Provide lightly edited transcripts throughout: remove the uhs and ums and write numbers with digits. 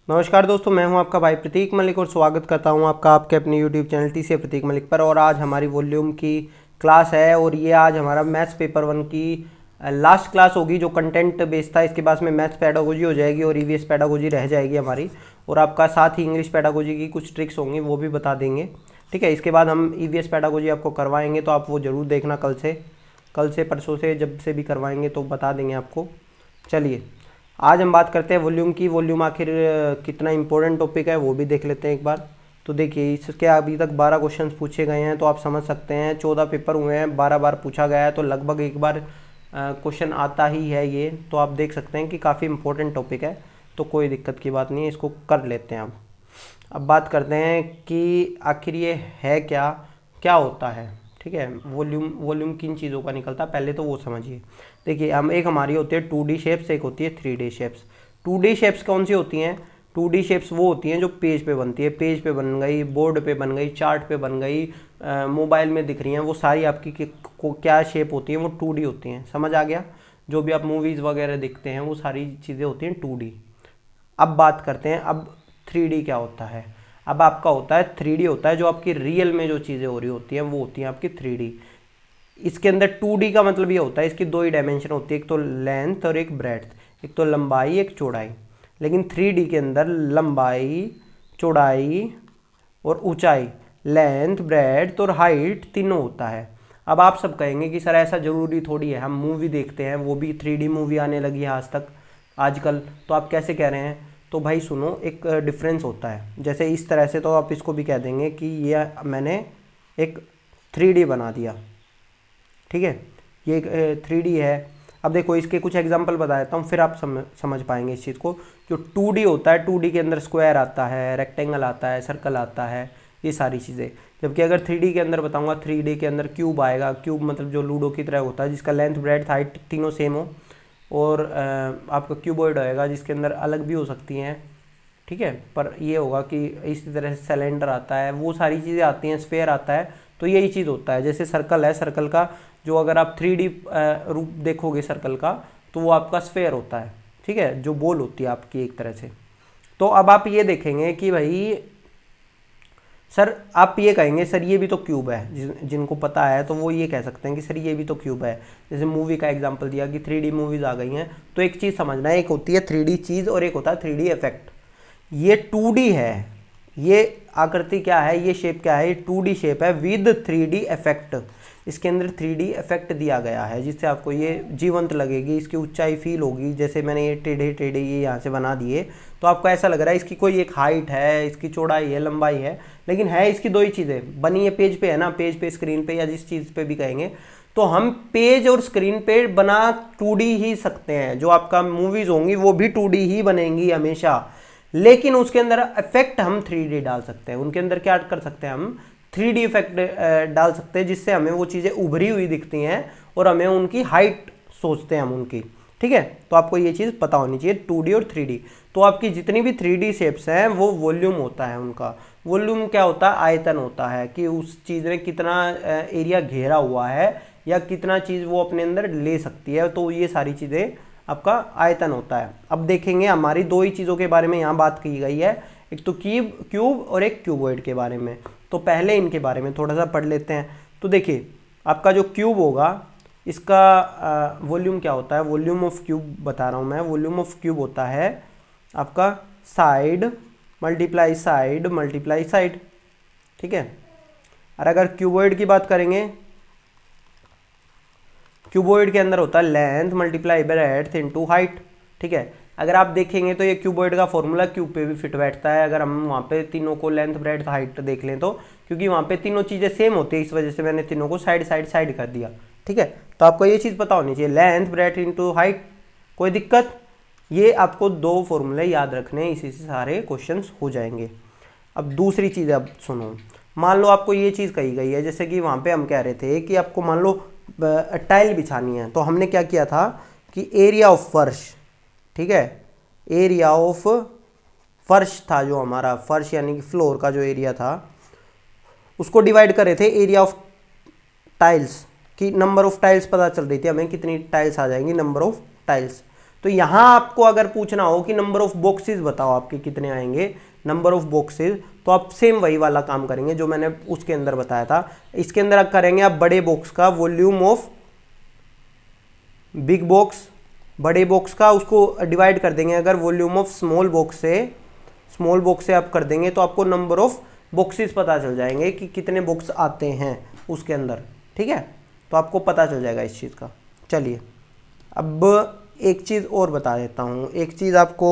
नमस्कार दोस्तों, मैं हूं आपका भाई प्रतीक मलिक और स्वागत करता हूं आपका आपके अपने यूट्यूब चैनल टीसीए प्रतीक मलिक पर। और आज हमारी वॉल्यूम की क्लास है और ये आज हमारा मैथ्स पेपर 1 की लास्ट क्लास होगी जो कंटेंट बेस्ड था। इसके बाद में मैथ्स पेडागोजी हो जाएगी और ईवीएस पेडागोजी रह जाएगी हमारी, और आपका साथ ही इंग्लिश पेडागोजी की कुछ ट्रिक्स होंगी वो भी बता देंगे। ठीक है, इसके बाद हम ईवीएस पेडागोजी आपको करवाएंगे तो आप वो ज़रूर देखना। कल से परसों से जब से भी करवाएंगे तो बता देंगे आपको। चलिए आज हम बात करते हैं वॉल्यूम की। वॉल्यूम आखिर कितना इंपॉर्टेंट टॉपिक है वो भी देख लेते हैं एक बार। तो देखिए, इसके अभी तक 12 क्वेश्चंस पूछे गए हैं तो आप समझ सकते हैं 14 पेपर हुए हैं, 12 बार पूछा गया है तो लगभग एक बार क्वेश्चन आता ही है ये। तो आप देख सकते हैं कि काफ़ी इंपॉर्टेंट टॉपिक है, तो कोई दिक्कत की बात नहीं है, इसको कर लेते हैं। अब बात करते हैं कि आखिर ये है क्या, क्या होता है। ठीक है, वॉल्यूम किन चीज़ों का निकलता है पहले तो वो समझिए। देखिए, हम एक हमारी होती है 2D शेप्स, एक होती है 3D शेप्स। 2D शेप्स कौन सी होती हैं? 2D शेप्स वो होती हैं जो पेज पे बनती है, पेज पे बन गई, बोर्ड पे बन गई, चार्ट पे बन गई, मोबाइल में दिख रही हैं, वो सारी आपकी क्या शेप होती हैं, वो 2D होती हैं। समझ आ गया? जो भी आप मूवीज़ वगैरह देखते हैं वो सारी चीज़ें होती हैं 2D। अब बात करते हैं अब 3D क्या होता है। अब आपका होता है 3D होता है जो आपकी रियल में जो चीज़ें हो रही होती हैं वो होती हैं आपकी 3D। इसके अंदर 2D का मतलब ये होता है, इसकी दो ही डायमेंशन होती है, एक तो लेंथ और एक ब्रेड्थ, एक तो लंबाई एक चौड़ाई। लेकिन 3D के अंदर लंबाई, चौड़ाई और ऊंचाई, लेंथ, ब्रेड्थ और हाइट तीनों होता है। अब आप सब कहेंगे कि सर ऐसा ज़रूरी थोड़ी है, हम मूवी देखते हैं वो भी 3D मूवी आने लगी है आज तक आजकल, तो आप कैसे कह रहे हैं? तो भाई सुनो, एक डिफरेंस होता है। जैसे इस तरह से तो आप इसको भी कह देंगे कि ये मैंने एक 3D बना दिया। ठीक है, ये एक 3D है। अब देखो इसके कुछ एग्जांपल बता देता हूँ, फिर आप समझ पाएंगे इस चीज़ को। जो 2D होता है, 2D के अंदर स्क्वायर आता है, रेक्टेंगल आता है, सर्कल आता है, ये सारी चीज़ें। जबकि अगर 3D के अंदर बताऊंगा, 3D के अंदर क्यूब आएगा। क्यूब मतलब जो लूडो की तरह होता है, जिसका लेंथ ब्रेड्थ हाइट तीनों सेम हो। और आपका क्यूबॉइड होएगा जिसके अंदर अलग भी हो सकती हैं। ठीक है, पर ये होगा कि इसी तरह से सिलेंडर आता है, वो सारी चीज़ें आती हैं, स्फेयर आता है। तो यही चीज़ होता है। जैसे सर्कल है, सर्कल का जो अगर आप 3D रूप देखोगे सर्कल का, तो वो आपका स्फेयर होता है। ठीक है, जो बॉल होती है आपकी एक तरह से। तो अब आप ये देखेंगे कि भाई सर, आप ये कहेंगे सर ये भी तो क्यूब है। जिनको पता है तो वो ये कह सकते हैं कि सर ये भी तो क्यूब है। जैसे मूवी का एग्जांपल दिया कि 3D मूवीज आ गई हैं, तो एक चीज़ समझना है, एक होती है 3D चीज़ और एक होता है 3D इफेक्ट। ये 2D है, ये आकृति क्या है, ये शेप क्या है, ये 2D शेप है विद 3D इफेक्ट। इसके अंदर 3D इफेक्ट दिया गया है जिससे आपको ये जीवंत लगेगी, इसकी ऊंचाई फील होगी। जैसे मैंने ये टेढ़े टेढ़े ये यहाँ से बना दिए तो आपको ऐसा लग रहा है इसकी कोई एक हाइट है, इसकी चौड़ाई है, लंबाई है, लेकिन है इसकी दो ही चीज़ें बनी है। पेज पे है ना, पेज पे, स्क्रीन पे, या जिस चीज़ पे भी कहेंगे, तो हम पेज और स्क्रीन पे बना 2D ही सकते हैं। जो आपका मूवीज होंगी वो भी 2D ही बनेंगी हमेशा, लेकिन उसके अंदर इफेक्ट हम 3D डाल सकते हैं। उनके अंदर क्या कर सकते हैं हम? 3D इफेक्ट डाल सकते हैं, जिससे हमें वो चीज़ें उभरी हुई दिखती हैं और हमें उनकी हाइट सोचते हैं हम उनकी। ठीक है, तो आपको ये चीज़ पता होनी चाहिए 2D और 3D। तो आपकी जितनी भी 3D शेप्स हैं वो वॉल्यूम होता है उनका। वॉल्यूम क्या होता है? आयतन होता है कि उस चीज़ में कितना एरिया घेरा हुआ है या कितना चीज़ वो अपने अंदर ले सकती है। तो ये सारी चीज़ें आपका आयतन होता है। अब देखेंगे हमारी दो ही चीज़ों के बारे में यहाँ बात की गई है, एक तो क्यूब और एक क्यूबॉइड के बारे में। तो पहले इनके बारे में थोड़ा सा पढ़ लेते हैं। तो देखिए, आपका जो क्यूब होगा इसका वॉल्यूम क्या होता है? वॉल्यूम ऑफ क्यूब बता रहा हूँ मैं। वॉल्यूम ऑफ क्यूब होता है आपका side multiply side multiply side. ठीक है, और अगर क्यूबॉइड की बात करेंगे, क्यूबॉइड के अंदर होता है length multiply breadth into height. ठीक है, अगर आप देखेंगे तो ये क्यूबॉइड का फॉर्मूला क्यूब पे भी फिट बैठता है। अगर हम वहाँ पे तीनों को लेंथ ब्रेड्थ हाइट देख लें तो, क्योंकि वहाँ पे तीनों चीज़ें सेम होती है, इस वजह से मैंने तीनों को साइड साइड साइड कर दिया। ठीक है, तो आपको ये चीज़ पता होनी चाहिए, लेंथ ब्रेड्थ इंटू हाइट। कोई दिक्कत? ये आपको दो फॉर्मूले याद रखने हैं, इसी से सारे क्वेश्चन हो जाएंगे। अब दूसरी चीज़ अब सुनो, मान लो आपको ये चीज़ कही गई है, जैसे कि वहाँ पे हम कह रहे थे कि आपको मान लो टाइल बिछानी है, तो हमने क्या किया था कि एरिया ऑफ फर्श, ठीक है, एरिया ऑफ फर्श था जो हमारा फर्श यानी कि फ्लोर का जो एरिया था, उसको डिवाइड कर रहे थे एरिया ऑफ टाइल्स की। नंबर ऑफ टाइल्स पता चल रही थी हमें, कितनी टाइल्स आ जाएंगी, नंबर ऑफ टाइल्स। तो यहाँ आपको अगर पूछना हो कि नंबर ऑफ बॉक्सेस बताओ आपके कितने आएंगे, नंबर ऑफ बॉक्सेस, तो आप सेम वही वाला काम करेंगे जो मैंने उसके अंदर बताया था। इसके अंदर आप करेंगे आप बड़े बॉक्स का वॉल्यूम ऑफ बिग बॉक्स, बड़े बॉक्स का उसको डिवाइड कर देंगे अगर वॉल्यूम ऑफ स्मॉल बॉक्स से आप कर देंगे तो आपको नंबर ऑफ बॉक्सेस पता चल जाएंगे कि कितने बॉक्स आते हैं उसके अंदर, ठीक है। तो आपको पता चल जाएगा इस चीज़ का। चलिए अब एक चीज़ और बता देता हूँ, एक चीज़ आपको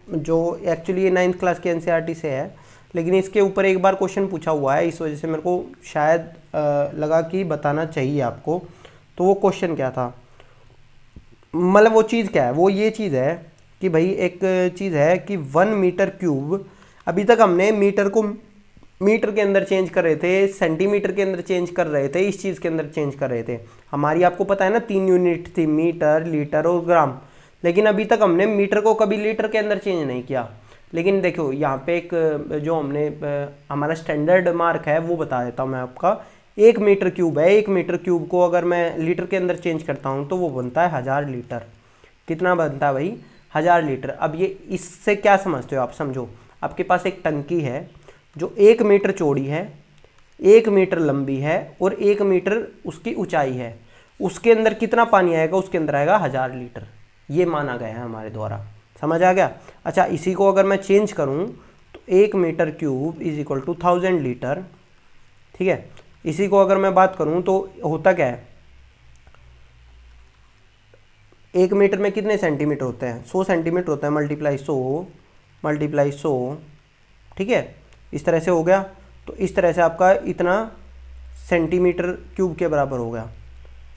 जो एक्चुअली ये 9th क्लास के एनसीईआरटी से है, लेकिन इसके ऊपर एक बार क्वेश्चन पूछा हुआ है, इस वजह से मेरे को शायद लगा कि बताना चाहिए आपको। तो वो क्वेश्चन क्या था, मतलब वो चीज़ क्या है, वो ये चीज़ है कि भाई एक चीज़ है कि 1 मीटर क्यूब, अभी तक हमने मीटर को मीटर के अंदर चेंज कर रहे थे, सेंटीमीटर के अंदर चेंज कर रहे थे, इस चीज़ के अंदर चेंज कर रहे थे। हमारी आपको पता है ना 3 यूनिट थी, मीटर, लीटर और ग्राम, लेकिन अभी तक हमने मीटर को कभी लीटर के अंदर चेंज नहीं किया। लेकिन देखो यहाँ पे एक जो हमने हमारा स्टैंडर्ड मार्क है वो बता देता हूँ मैं आपका। 1 मीटर क्यूब है, 1 मीटर क्यूब को अगर मैं लीटर के अंदर चेंज करता हूँ तो वो बनता है 1000 लीटर। कितना बनता है भाई, 1000 लीटर। अब ये इससे क्या समझते हो आप, समझो आपके पास एक टंकी है जो 1 मीटर चौड़ी है, 1 मीटर लंबी है और 1 मीटर उसकी ऊंचाई है। उसके अंदर कितना पानी आएगा, उसके अंदर आएगा 1000 लीटर, ये माना गया है हमारे द्वारा। समझ आ गया। अच्छा इसी को अगर मैं चेंज करूं तो 1 metre cube is equal to 1000 litre, ठीक है। इसी को अगर मैं बात करूं तो होता क्या है, 1 मीटर में कितने सेंटीमीटर होते हैं, 100 सेंटीमीटर होता है, मल्टीप्लाई 100, ठीक है। इस तरह से हो गया, तो इस तरह से आपका इतना सेंटीमीटर क्यूब के बराबर हो गया।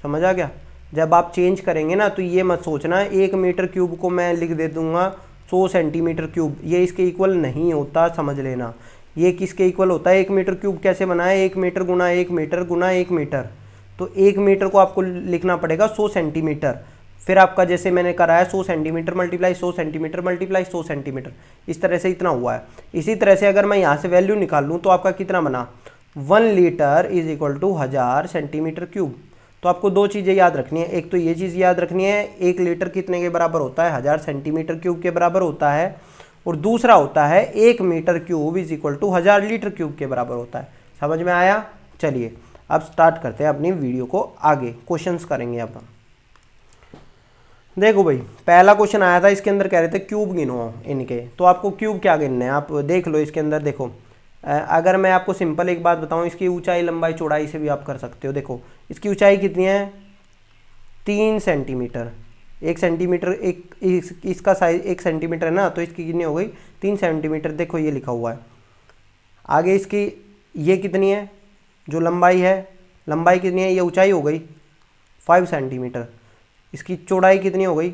समझ आ गया। जब आप चेंज करेंगे ना तो ये मत सोचना 1 मीटर क्यूब को मैं लिख दे दूंगा 100 सेंटीमीटर क्यूब, ये इसके इक्वल नहीं होता, समझ लेना। ये किसके इक्वल होता है, 1 मीटर क्यूब कैसे बना है, 1 मीटर गुना 1 मीटर गुना 1 मीटर, तो 1 मीटर को आपको लिखना पड़ेगा 100 सेंटीमीटर। फिर आपका जैसे मैंने करा है 100 centimetre multiply 100 centimetre multiply 100 centimetre, इस तरह से इतना हुआ है। इसी तरह से अगर मैं यहाँ से वैल्यू निकाल लूँ तो आपका कितना बना, 1 litre is equal to 1000 centimetre cube. तो आपको दो चीज़ें याद रखनी है, एक तो ये चीज़ याद रखनी है 1 लीटर कितने के बराबर होता है, 1000 सेंटीमीटर क्यूब के बराबर होता है, और दूसरा होता है 1 metre cube is equal to 1000 litre cube के बराबर होता है। समझ में आया। चलिए अब स्टार्ट करते हैं अपनी वीडियो को आगे, क्वेश्चंस करेंगे अब हम। देखो भाई पहला क्वेश्चन आया था, इसके अंदर कह रहे थे क्यूब गिनो इनके, तो आपको क्यूब क्या गिनने हैं आप देख लो। इसके अंदर देखो अगर मैं आपको सिंपल एक बात बताऊं, इसकी ऊंचाई लंबाई चौड़ाई से भी आप कर सकते हो। देखो इसकी ऊंचाई कितनी है, 3 सेंटीमीटर, 1 सेंटीमीटर, इसका साइज 1 सेंटीमीटर है ना, तो इसकी कितनी हो गई 3 सेंटीमीटर। देखो ये लिखा हुआ है। आगे इसकी ये कितनी है, जो लंबाई है, लंबाई कितनी है, ये ऊंचाई हो गई 5 सेंटीमीटर। इसकी चौड़ाई कितनी हो गई,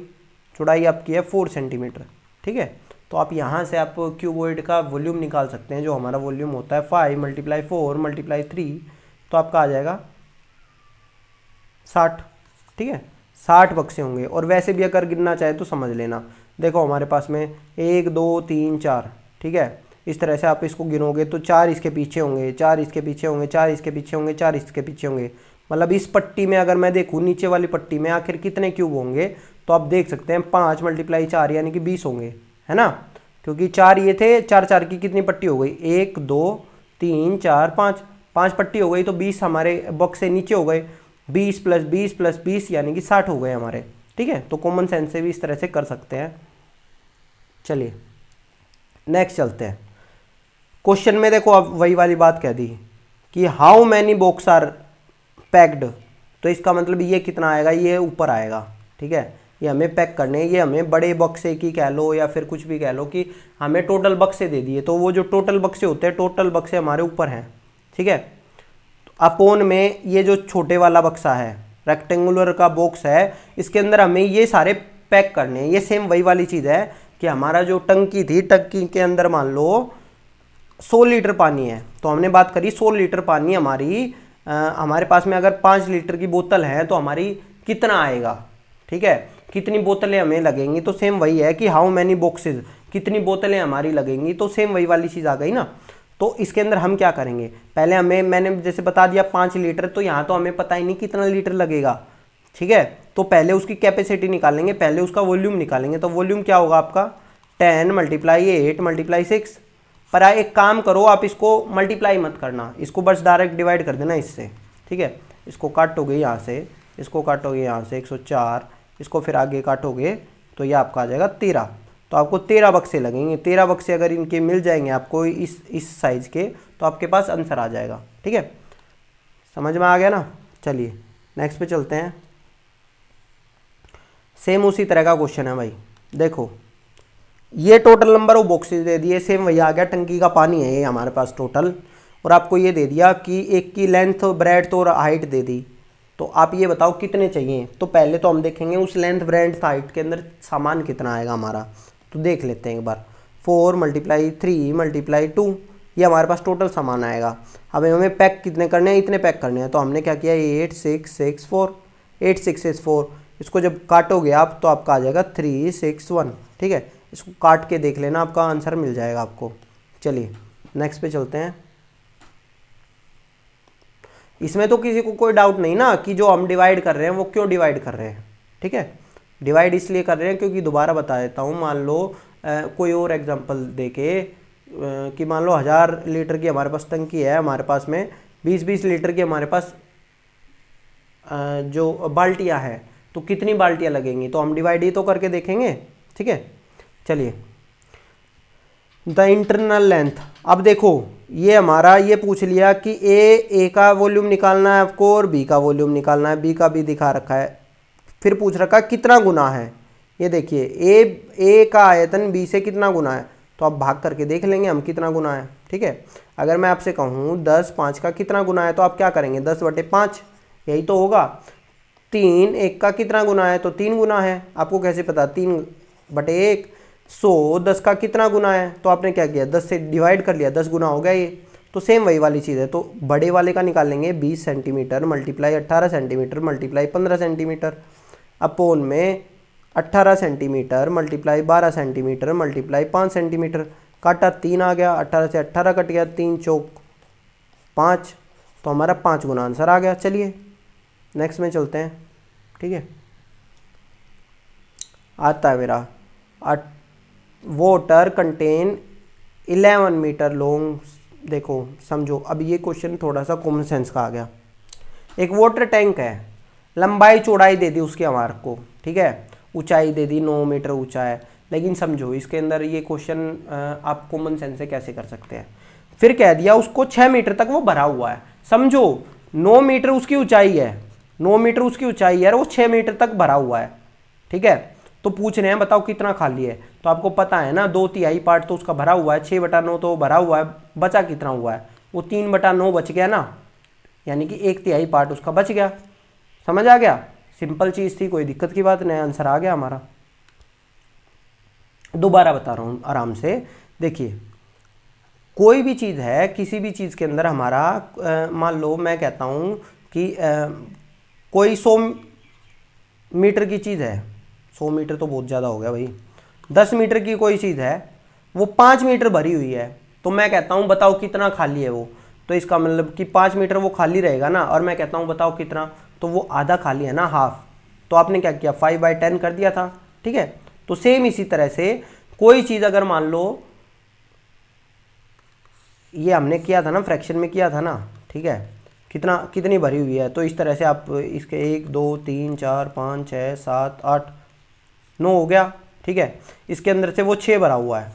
चौड़ाई आपकी है 4 सेंटीमीटर, ठीक है। तो आप यहाँ से आप क्यूबॉइड का वॉल्यूम निकाल सकते हैं, जो हमारा वॉल्यूम होता है 5 × 4 × 3, तो आपका आ जाएगा 60, ठीक है। 60 बक्से होंगे। और वैसे भी अगर गिनना चाहे तो समझ लेना, देखो हमारे पास में 1 2 3 4, ठीक है। इस तरह से आप इसको गिनोगे तो 4 इसके पीछे होंगे, 4 इसके पीछे होंगे, 4 इसके पीछे होंगे, 4 इसके पीछे होंगे। मतलब इस पट्टी में अगर मैं देखूँ नीचे वाली पट्टी में आखिर कितने क्यूब होंगे, तो आप देख सकते हैं 5 × 4 यानी कि 20 होंगे, है ना। क्योंकि 4 ये थे, 4 4 की कितनी पट्टी हो गई, 1 2 3 4 5, 5 पट्टी हो गई, तो 20 हमारे बॉक्स से नीचे हो गए, 20 + 20 + 20 यानी कि 60 हो गए हमारे, ठीक है। तो कॉमन सेंस से भी इस तरह से कर सकते हैं। चलिए नेक्स्ट चलते हैं। क्वेश्चन में देखो अब वही वाली बात कह दी कि how many box are packed, तो इसका मतलब ये कितना आएगा, ये ऊपर आएगा, ठीक है। ये हमें पैक करने, ये हमें बड़े बक्से की कह लो या फिर कुछ भी कह लो कि हमें टोटल बक्से दे दिए, तो वो जो टोटल बक्से होते हैं, टोटल बक्से हमारे ऊपर हैं, ठीक है। तो अपोन में ये जो छोटे वाला बक्सा है, रेक्टेंगुलर का बॉक्स है, इसके अंदर हमें ये सारे पैक करने हैं। ये सेम वही वाली चीज़ है कि हमारा जो टंकी थी, टंकी के अंदर मान लो 100 लीटर पानी है, तो हमने बात करी 100 लीटर पानी हमारी हमारे पास में अगर 5 लीटर की बोतल है तो हमारी कितना आएगा, ठीक है, कितनी बोतलें हमें लगेंगी। तो सेम वही है कि हाउ मैनी बॉक्सेस, कितनी बोतलें हमारी लगेंगी, तो सेम वही वाली चीज़ आ गई ना। तो इसके अंदर हम क्या करेंगे, पहले मैंने जैसे बता दिया 5 लीटर, तो यहाँ तो हमें पता ही नहीं कितना लीटर लगेगा, ठीक है। तो पहले उसकी कैपेसिटी निकालेंगे, पहले उसका वॉल्यूम निकालेंगे। तो वॉल्यूम क्या होगा आपका 10 मल्टीप्लाई 8 मल्टीप्लाई 6। पर एक काम करो, आप इसको मल्टीप्लाई मत करना, इसको बस डायरेक्ट डिवाइड कर देना इससे, ठीक है। इसको काटोगे यहाँ से, इसको काटोगे यहाँ से 104, इसको फिर आगे काटोगे तो ये आपका आ जाएगा 13। तो आपको 13 बक्से लगेंगे। 13 बक्से अगर इनके मिल जाएंगे आपको इस साइज़ के, तो आपके पास आंसर आ जाएगा, ठीक है। समझ में आ गया ना। चलिए नेक्स्ट पे चलते हैं। सेम उसी तरह का क्वेश्चन है भाई। देखो ये टोटल नंबर ऑफ बॉक्सेस दे दिए, सेम वही आ गया, टंकी का पानी है ये हमारे पास टोटल। और आपको ये दे दिया कि एक की लेंथ ब्रेड्थ और हाइट दे दी। तो आप ये बताओ कितने चाहिए। तो पहले तो हम देखेंगे उस लेंथ ब्रेड्थ हाइट के अंदर सामान कितना आएगा हमारा। तो देख लेते हैं एक बार। 4 मल्टीप्लाई 3 मल्टीप्लाई 2, ये हमारे पास टोटल सामान आएगा। अब हमें पैक कितने करने हैं, इतने पैक करने हैं। तो हमने क्या किया 8 6 6 4, 8 6 6 4। इसको जब काटोगे आप तो आपका आ जाएगा 3 6 1, ठीक है। इसको काट के देख लेना, आपका आंसर मिल जाएगा आपको। चलिए नेक्स्ट पे चलते हैं। इसमें तो किसी को कोई डाउट नहीं ना कि जो हम डिवाइड कर रहे हैं वो क्यों डिवाइड कर रहे हैं, ठीक है। डिवाइड इसलिए कर रहे हैं क्योंकि दोबारा बता देता हूँ, मान लो कोई और एग्जांपल देके कि मान लो 1000 लीटर की हमारे पास टंकी है, हमारे पास में 20-20 लीटर की हमारे पास जो बाल्टियाँ हैं, तो कितनी बाल्टियाँ लगेंगी। तो हम डिवाइड ही तो करके देखेंगे, ठीक है। चलिए द इंटरनल लेंथ। अब देखो ये हमारा ये पूछ लिया कि ए का वॉल्यूम निकालना है आपको और बी का वॉल्यूम निकालना है, बी का भी दिखा रखा है। फिर पूछ रखा कितना गुना है। ये देखिए ए का आयतन बी से कितना गुना है। तो आप भाग करके देख लेंगे हम कितना गुना है, ठीक है। अगर मैं आपसे कहूँ 10 5 का कितना गुना है, तो आप क्या करेंगे 10/5, यही तो होगा। 3 1 का कितना गुना है, तो 3 गुना है। आपको कैसे पता 3/1। 100 10 का कितना गुना है, तो आपने क्या किया 10 से डिवाइड कर लिया, 10 गुना हो गया ये। तो सेम वही वाली चीज़ है। तो बड़े वाले का निकालेंगे 20 centimetre multiply 18 centimetre multiply 15 centimetre upon में 18 centimetre multiply 12 centimetre multiply 5 centimetre. काटा 3 आ गया, 18 से 18 कट गया, 3 चौक 5, तो हमारा 5 गुना आंसर आ गया। चलिए नेक्स्ट में चलते हैं, ठीक है। आता है मेरा वाटर कंटेन 11 मीटर लॉन्ग। देखो समझो, अब ये क्वेश्चन थोड़ा सा कॉमन सेंस का आ गया। एक वाटर टैंक है, लंबाई चौड़ाई दे दी उसकी हमारे को, ठीक है। ऊंचाई दे दी 9 मीटर ऊंचा है। लेकिन समझो इसके अंदर ये क्वेश्चन आप कॉमन सेंस से कैसे कर सकते हैं। फिर कह दिया उसको 6 मीटर तक वो भरा हुआ है। समझो 9 मीटर उसकी ऊंचाई है, 9 मीटर उसकी ऊंचाई है और वो 6 मीटर तक भरा हुआ है, ठीक है। तो पूछ रहे हैं बताओ कितना खाली है। तो आपको पता है ना 2/3 पार्ट तो उसका भरा हुआ है, 6/9 तो भरा हुआ है, बचा कितना हुआ है, वो 3/9 बच गया ना, यानी कि 1/3 पार्ट उसका बच गया। समझ आ गया, सिंपल चीज़ थी, कोई दिक्कत की बात नहीं, आंसर आ गया हमारा। दोबारा बता रहा हूँ आराम से, देखिए कोई भी चीज़ है, किसी भी चीज़ के अंदर हमारा मान लो मैं कहता हूँ कि कोई 100 मीटर की चीज़ है, 100 मीटर तो बहुत ज़्यादा हो गया भाई, 10 मीटर की कोई चीज़ है, वो 5 मीटर भरी हुई है। तो मैं कहता हूँ बताओ कितना खाली है वो। तो इसका मतलब कि 5 मीटर वो खाली रहेगा ना, और मैं कहता हूँ बताओ कितना, तो वो आधा खाली है ना, हाफ। तो आपने क्या किया 5/10 कर दिया था, ठीक है। तो सेम इसी तरह से कोई चीज़ अगर मान लो, ये हमने किया था ना, फ्रैक्शन में किया था ना, ठीक है, कितनी भरी हुई है। तो इस तरह से आप इसके 1 2 3 4 5 6 7 8 9 हो गया, ठीक है। इसके अंदर से वो 6 भरा हुआ है,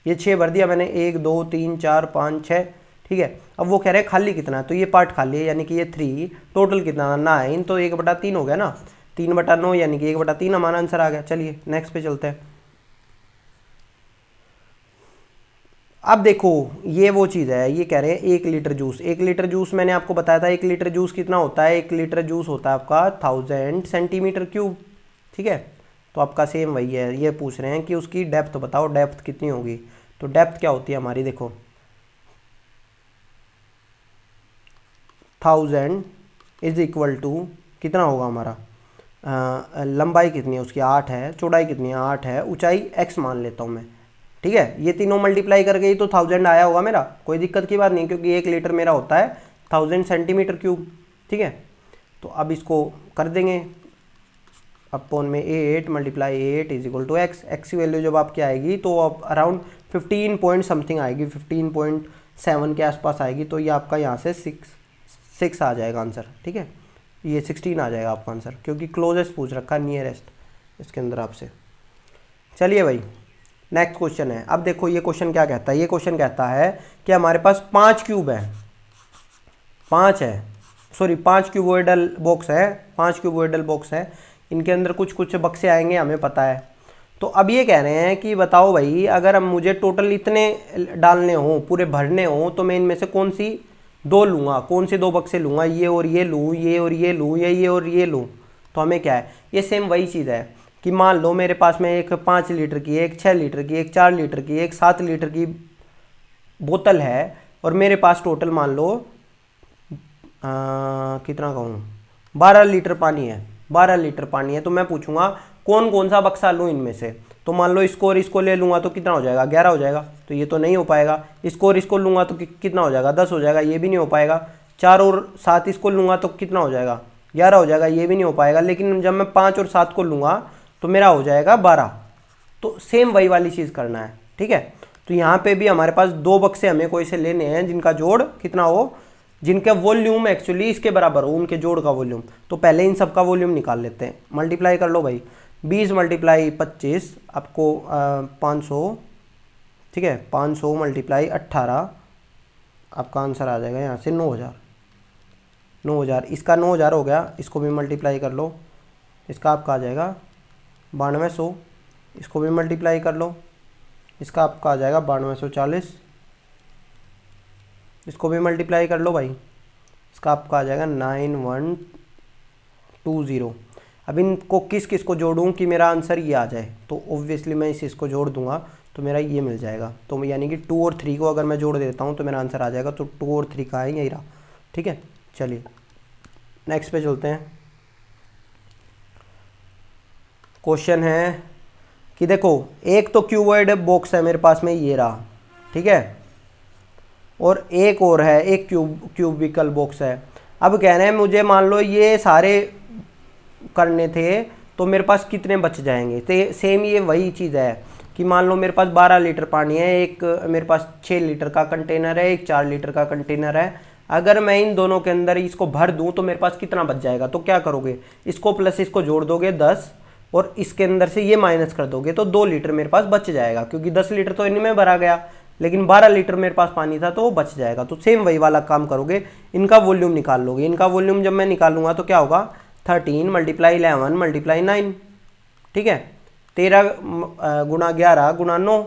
ये 6 भर दिया मैंने, 1 2 3 4 5 6, ठीक है। अब वो कह रहे हैं खाली कितना है, तो ये पार्ट खाली है, यानी कि ये 3, टोटल कितना 9, तो 1/3 हो गया ना, 3/9 यानी कि 1/3 हमारा आंसर आ गया। चलिए नेक्स्ट पे चलते हैं। अब देखो ये वो चीज़ है, ये कह रहे हैं 1 लीटर जूस। 1 लीटर जूस मैंने आपको बताया था, 1 लीटर जूस कितना होता है, 1 लीटर जूस होता है आपका 1000 सेंटीमीटर क्यूब, ठीक है। तो आपका सेम वही है, ये पूछ रहे हैं कि उसकी डेप्थ बताओ, डेप्थ कितनी होगी। तो डेप्थ क्या होती है हमारी, देखो 1000 इज इक्वल टू कितना होगा हमारा, लंबाई कितनी है उसकी 8 है, चौड़ाई कितनी है 8 है, ऊंचाई x मान लेता हूँ मैं, ठीक है। ये तीनों मल्टीप्लाई कर गई तो 1000 आया होगा मेरा, कोई दिक्कत की बात नहीं, क्योंकि 1 लीटर मेरा होता है 1000 सेंटीमीटर क्यूब, ठीक है। तो अब इसको कर देंगे अपॉन में 8 multiply 8 is equal to x. X की वैल्यू जब आपकी आएगी तो अब अराउंड 15 पॉइंट समथिंग आएगी, 15.7 के आसपास आएगी। तो ये आपका यहाँ से 6 आ जाएगा आंसर, ठीक है। ये 16 आ जाएगा आपका आंसर, क्योंकि क्लोजेस्ट पूछ रखा, नियरेस्ट इसके अंदर आपसे। चलिए भाई नेक्स्ट क्वेश्चन है। अब देखो ये क्वेश्चन क्या कहता है। ये क्वेश्चन कहता है कि हमारे पास 5 क्यूब है, 5 क्यूबोइडल बॉक्स है, 5 क्यूबोइडल बॉक्स है। इनके अंदर कुछ कुछ बक्से आएंगे, हमें पता है। तो अब ये कह रहे हैं कि बताओ भाई, अगर हम मुझे टोटल इतने डालने हों, पूरे भरने हों, तो मैं इनमें से कौन सी 2 लूँगा, कौन से 2 बक्से लूँगा, ये और ये लूँ, ये और ये लूँ, या ये और ये लूँ। तो हमें क्या है, ये सेम वही चीज़ है कि मान लो मेरे पास में एक 5 लीटर की, एक 6 लीटर की, एक 4 लीटर की, एक 7 लीटर की बोतल है, और मेरे पास टोटल मान लो कितना कहूँ 12 लीटर पानी है, 12 लीटर पानी है। तो मैं पूछूंगा कौन कौन सा बक्सा लूँ इनमें से। तो मान लो इसको और इसको ले लूँगा तो कितना हो जाएगा, 11 हो जाएगा। तो ये तो नहीं हो पाएगा। इसको और इसको लूँगा तो कितना हो जाएगा, 10 हो जाएगा। ये भी नहीं हो पाएगा। 4 और 7 इसको लूँगा तो कितना हो जाएगा, 11 हो जाएगा। ये भी नहीं हो पाएगा। लेकिन जब मैं 5 और 7 को लूँगा तो मेरा हो जाएगा 12। तो सेम वही वाली चीज़ करना है, ठीक है। तो यहाँ पे भी हमारे पास 2 बक्से हमें कोई से लेने हैं जिनका जोड़ कितना हो, जिनका वॉल्यूम एक्चुअली इसके बराबर हो, उनके जोड़ का वॉल्यूम। तो पहले इन सब का वॉल्यूम निकाल लेते हैं। मल्टीप्लाई कर लो भाई, 20 मल्टीप्लाई 25 आपको 500, ठीक है। 500 मल्टीप्लाई 18 आपका आंसर आ जाएगा यहाँ से 9000। इसका 9000 हो गया। इसको भी मल्टीप्लाई कर लो, इसका आपका आ जाएगा 9200। इसको भी मल्टीप्लाई कर लो, इसका आपका आ जाएगा 9240। इसको भी मल्टीप्लाई कर लो भाई, इसका आपका आ जाएगा 9120। अब इनको किस किस को जोड़ूं कि मेरा आंसर ये आ जाए। तो ऑब्वियसली मैं इसको जोड़ दूंगा तो मेरा ये मिल जाएगा। तो यानी कि 2 और 3 को अगर मैं जोड़ देता हूँ तो मेरा आंसर आ जाएगा। तो 2 और 3 का है यही रहा, ठीक है। चलिए नेक्स्ट पे चलते हैं। क्वेश्चन है कि देखो एक तो क्यूबॉइड बॉक्स है मेरे पास में, ये रहा, ठीक है। और एक और है, एक क्यूबिकल बॉक्स है। अब कह रहे हैं मुझे मान लो ये सारे करने थे तो मेरे पास कितने बच जाएंगे। तो सेम ये वही चीज़ है कि मान लो मेरे पास 12 लीटर पानी है, एक मेरे पास 6 लीटर का कंटेनर है, एक 4 लीटर का कंटेनर है। अगर मैं इन दोनों के अंदर इसको भर दूं तो मेरे पास कितना बच जाएगा। तो क्या करोगे, इसको प्लस इसको जोड़ दोगे 10, और इसके अंदर से ये माइनस कर दोगे तो 2 लीटर मेरे पास बच जाएगा, क्योंकि 10 लीटर तो इनमें भरा गया, लेकिन 12 लीटर मेरे पास पानी था तो वो बच जाएगा। तो सेम वही वाला काम करोगे, इनका वॉल्यूम निकाल लोगे। इनका वॉल्यूम जब मैं निकालूंगा तो क्या होगा, 13 मल्टीप्लाई 11 मल्टीप्लाई 9, ठीक है। 13 गुणा 11 गुणा 9,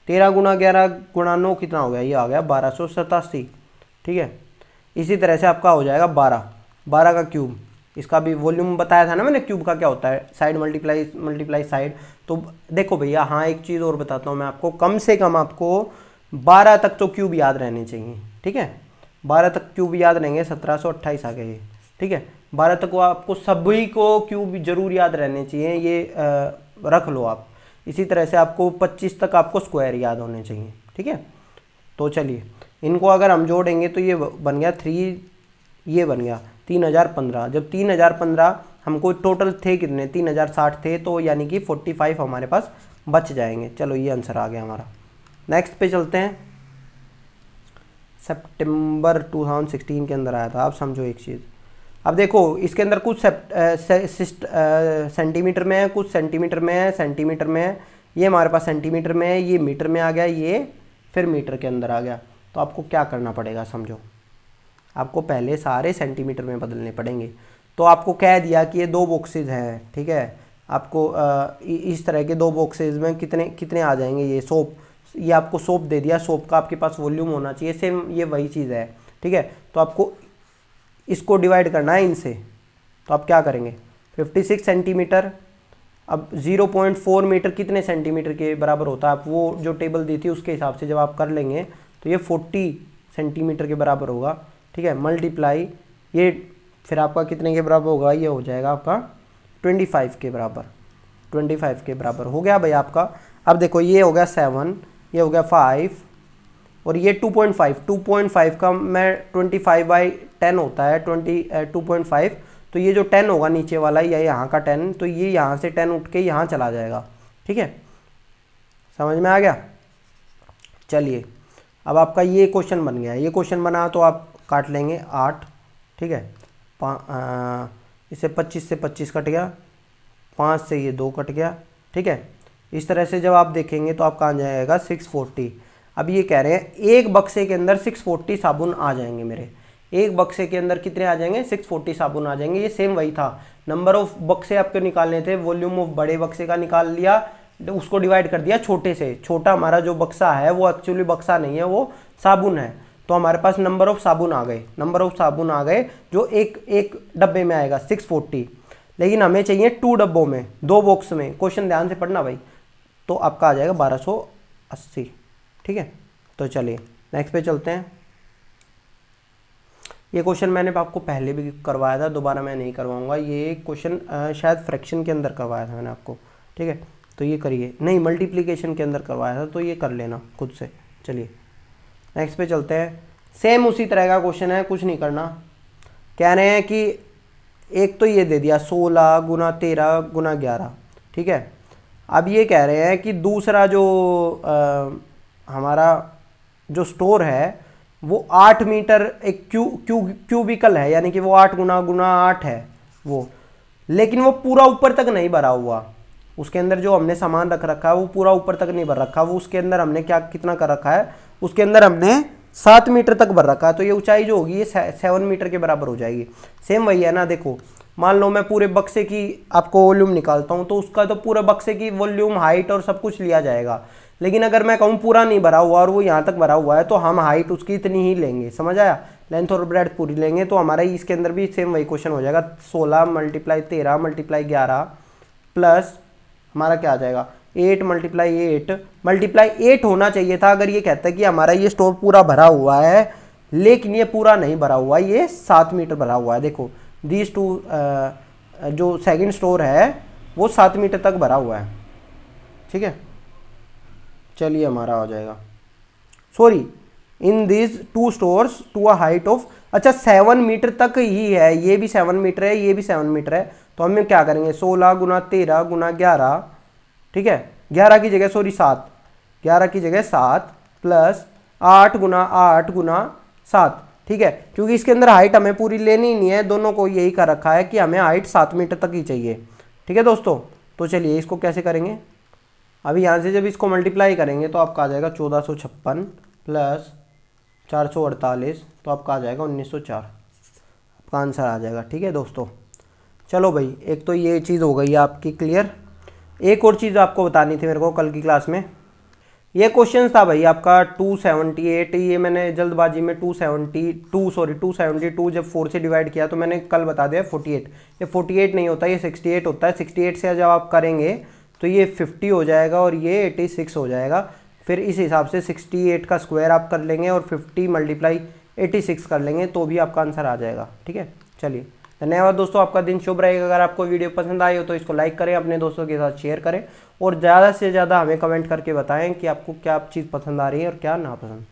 13 गुणा 11 गुणा 9 कितना हो गया, ये आ गया 1287, ठीक है। इसी तरह से आपका हो जाएगा 12 का क्यूब। इसका भी वॉल्यूम बताया था ना मैंने, क्यूब का क्या होता है, साइड मल्टीप्लाई साइड। तो देखो भैया, हाँ एक चीज़ और बताता हूँ मैं आपको, कम से कम आपको 12 तक तो क्यूब याद रहने चाहिए, ठीक है। 12 तक क्यूब याद रहेंगे, 1728 आ गए ये, ठीक है। 12 तक वो आपको सभी को क्यूब जरूर याद रहने चाहिए, ये रख लो आप। इसी तरह से आपको 25 तक आपको स्क्वायर याद होने चाहिए, ठीक है। तो चलिए इनको अगर हम जोड़ेंगे तो ये बन गया 3, ये बन गया 3015। जब 3015 हमको टोटल थे कितने, 3060 थे, तो यानी कि 45 हमारे पास बच जाएंगे। चलो ये आंसर आ गया हमारा। नेक्स्ट पे चलते हैं। सितंबर 2016 के अंदर आया था। आप समझो एक चीज़, अब देखो इसके अंदर कुछ सेंटीमीटर में है, कुछ सेंटीमीटर में है, सेंटीमीटर में है, ये हमारे पास सेंटीमीटर में है, ये मीटर में आ गया, ये फिर मीटर के अंदर आ गया। तो आपको क्या करना पड़ेगा समझो, आपको पहले सारे सेंटीमीटर में बदलने पड़ेंगे। तो आपको कह दिया कि ये 2 बॉक्सेज हैं, ठीक है। आपको इस तरह के 2 बॉक्सेज में कितने कितने आ जाएंगे, ये सोप, ये आपको सोप दे दिया, सोप का आपके पास वॉल्यूम होना चाहिए, सेम ये वही चीज़ है, ठीक है। तो आपको इसको डिवाइड करना है इनसे। तो आप क्या करेंगे, 56 सेंटीमीटर। अब 0.4 मीटर कितने सेंटीमीटर के बराबर होता है, आप वो जो टेबल दी थी उसके हिसाब से जब आप कर लेंगे तो ये 40 सेंटीमीटर के बराबर होगा, ठीक है। मल्टीप्लाई ये फिर आपका कितने के बराबर होगा, ये हो जाएगा आपका 25 के बराबर, 25 के बराबर हो गया भाई आपका। अब देखो ये हो गया 7, ये हो गया 5, और ये 2.5 का मैं 25/10 होता है 2.5, तो ये जो 10 होगा नीचे वाला या यहाँ का 10, तो ये यहाँ से 10 उठ के यहाँ चला जाएगा। ठीक है, समझ में आ गया। चलिए अब आपका ये क्वेश्चन बन गया। ये क्वेश्चन बना तो आप काट लेंगे 8। ठीक है, इसे 25 से 25 कट गया, 5 से ये 2 कट गया। ठीक है, इस तरह से जब आप देखेंगे तो आपका आ जाएगा 640। अब ये कह रहे हैं एक बक्से के अंदर 640 साबुन आ जाएंगे मेरे। एक बक्से के अंदर कितने आ जाएंगे? 640 साबुन आ जाएंगे। ये सेम वही था, नंबर ऑफ बक्से आपको निकालने थे, वॉल्यूम ऑफ बड़े बक्से का निकाल लिया, उसको डिवाइड कर दिया छोटे से। छोटा हमारा जो बक्सा है वो एक्चुअली बक्सा नहीं है, वो साबुन है। तो हमारे पास नंबर ऑफ साबुन आ गए, नंबर ऑफ साबुन आ गए जो एक डब्बे में आएगा 640। लेकिन हमें चाहिए 2 डब्बों में, 2 बॉक्स में। क्वेश्चन ध्यान से पढ़ना भाई। तो आपका आ जाएगा 1280। ठीक है, तो चलिए नेक्स्ट पे चलते हैं। ये क्वेश्चन मैंने आपको पहले भी करवाया था, दोबारा मैं नहीं करवाऊंगा। ये क्वेश्चन शायद फ्रैक्शन के अंदर करवाया था मैंने आपको। ठीक है, तो ये करिए, नहीं मल्टीप्लिकेशन के अंदर करवाया था, तो ये कर लेना खुद से। चलिए नेक्स्ट पे चलते हैं। सेम उसी तरह का क्वेश्चन है, कुछ नहीं करना। कह रहे हैं कि एक तो ये दे दिया 16 गुना 13 गुना 11। ठीक है, अब ये कह रहे हैं कि दूसरा जो हमारा जो स्टोर है वो 8 मीटर एक क्यूबिकल है, यानी कि वो 8 गुना गुना 8 है वो, लेकिन वो पूरा ऊपर तक नहीं भरा हुआ। उसके अंदर जो हमने सामान रख रखा है वो पूरा ऊपर तक नहीं भर रखा। वो उसके अंदर हमने क्या कितना कर रखा है, उसके अंदर हमने 7 मीटर तक भर रखा है। तो ये ऊंचाई जो होगी ये 7 मीटर के बराबर हो जाएगी। सेम वही है ना। देखो मान लो मैं पूरे बक्से की आपको वॉल्यूम निकालता हूँ, तो उसका तो पूरे बक्से की वॉल्यूम, हाइट और सब कुछ लिया जाएगा। लेकिन अगर मैं कहूँ पूरा नहीं भरा हुआ और वो यहाँ तक भरा हुआ है, तो हम हाइट उसकी इतनी ही लेंगे। समझ आया? लेंथ और ब्रेड्थ पूरी लेंगे। तो हमारा इसके अंदर भी सेम वही क्वेश्चन हो जाएगा। 16 × 13 × 11 प्लस हमारा क्या आ जाएगा 8 × 8 होना चाहिए था। अगर ये कहता है कि हमारा ये स्टोर पूरा भरा हुआ है, लेकिन ये पूरा नहीं भरा हुआ, ये 7 मीटर भरा हुआ है। देखो दीज टू जो सेकंड स्टोर है वो 7 मीटर तक भरा हुआ है। ठीक है, चलिए हमारा हो जाएगा, sorry, in this 2 stores to a height of, अच्छा 7 मीटर तक ही है। ये भी 7 मीटर है, ये भी 7 मीटर है। तो हम क्या करेंगे 16 गुना 13 गुना 11। ठीक है, 11 की जगह सॉरी 7, 11 की जगह 7 प्लस 8 गुना 8 गुना 7। ठीक है, क्योंकि इसके अंदर हाइट हमें पूरी लेनी ही नहीं है, दोनों को यही कर रखा है कि हमें हाइट 7 मीटर तक ही चाहिए। ठीक है दोस्तों, तो चलिए इसको कैसे करेंगे। अभी यहाँ से जब इसको मल्टीप्लाई करेंगे तो आपका आ जाएगा 1456 प्लस 448, तो आपका आ जाएगा 1904। आपका आंसर आ जाएगा। ठीक है दोस्तों, चलो भाई, एक तो ये चीज़ हो गई आपकी क्लियर। एक और चीज़ आपको बतानी थी मेरे को कल की क्लास में। ये क्वेश्चन था भाई आपका 278। ये मैंने जल्दबाजी में 272 जब 4 से डिवाइड किया तो मैंने कल बता दिया 48। ये 48 नहीं होता, ये 68 होता है। 68 से जब आप करेंगे तो ये 50 हो जाएगा और ये 86 हो जाएगा। फिर इस हिसाब से 68 का स्क्वायर आप कर लेंगे और 50 × 86 कर लेंगे, तो भी आपका आंसर आ जाएगा। ठीक है, चलिए धन्यवाद दोस्तों, आपका दिन शुभ रहेगा। अगर आपको वीडियो पसंद आई हो तो इसको लाइक करें, अपने दोस्तों के साथ शेयर करें और ज़्यादा से ज़्यादा हमें कमेंट करके बताएं कि आपको क्या चीज़ पसंद आ रही है और क्या नापसंद।